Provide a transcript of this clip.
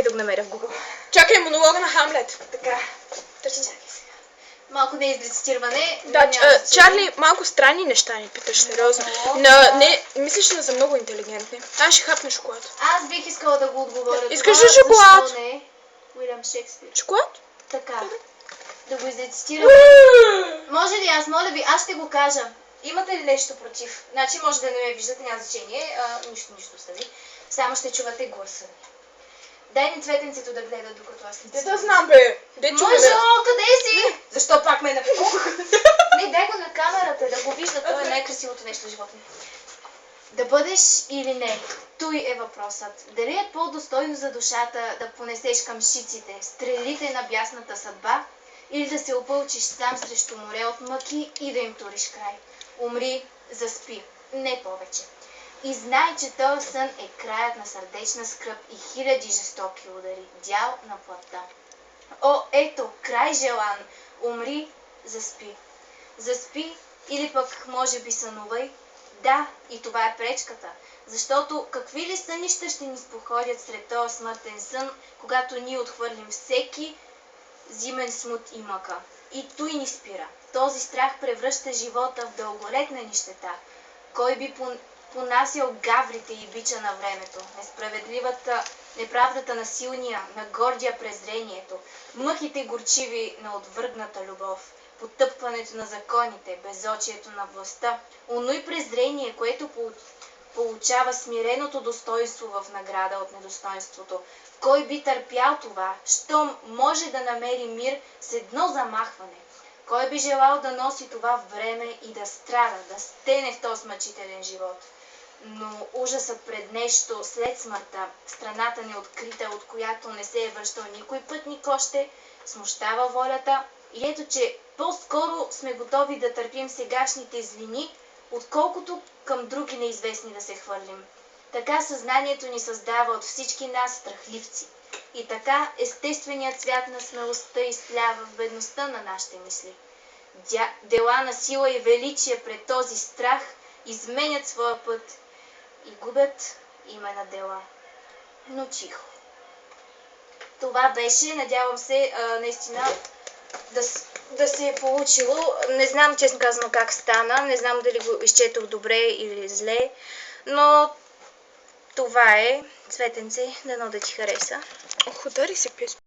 да го намеря в Google. Чакай, монолога на Хамлет. Така. Търси. Чакай сега. Малко не изрецитиране. Да, Чарли, малко странни неща ни питаш, сериозно. Не, мислиш ли за много интелигентни? Аз ще хапна шоколад. Аз бих искала да го отговоря. Искаш ли шоколад? Защо не? Уилям Шекспир. Шоколад? Така. Да го изрецитирам. Може ли аз, моля ви, аз ще го кажа. Имате ли нещо против? Значи може да не ме виждате, няма значение. Нищо съди. Само ще чувате гласа ми. Дай ми цветенцето да гледа, докато аз Те да знам, бе. Мъжо, къде си? Защо пак ме напух? Не, дай го на камерата, да го вижда. Това е най-красивото нещо в живота ми. Да бъдеш или не, той е въпросът. Дали е по-достойно за душата да понесеш към шиците стрелите на бясната съдба, или да се опълчиш сам срещу море от мъки и да им туриш край. Умри, заспи, не повече. И знай, че този сън е краят на сърдечна скръб и хиляди жестоки удари, дял на плътта. О, ето, край желан, умри, заспи. Заспи или пък може би сънувай. Да, и това е пречката, защото какви ли сънища ще ни споходят сред този смъртен сън, когато ние отхвърлим всеки зимен смут и мъка. И той ни спира. Този страх превръща живота в дълголетна нищета. Кой би понасял гаврите и бича на времето, несправедливата неправдата на силния, на гордия презрението, мъките горчиви на отвъргната любов, потъпването на законите, безочието на властта, оной презрение, което получава смиреното достоинство в награда от недостоинството. Кой би търпял това, щом може да намери мир с едно замахване? Кой би желал да носи това време и да страда, да стене в този мъчителен живот? Но ужасът пред нещо след смъртта, страната неоткрита, от която не се е връщал никой пътник още, смущава волята и ето, че по-скоро сме готови да търпим сегашните злини, отколкото към други неизвестни да се хвърлим. Така съзнанието ни създава от всички нас страхливци. И така естественият цвят на смелостта изтлява в бедността на нашите мисли. Дела на сила и величие пред този страх изменят своя път и губят име на дела. Но чихо. Това беше, надявам се, наистина да се е получило. Не знам, честно казано, как стана. Не знам дали го изчетох добре или зле. Но това е. Цветенце, дано да ти хареса. Ох, удари се пес.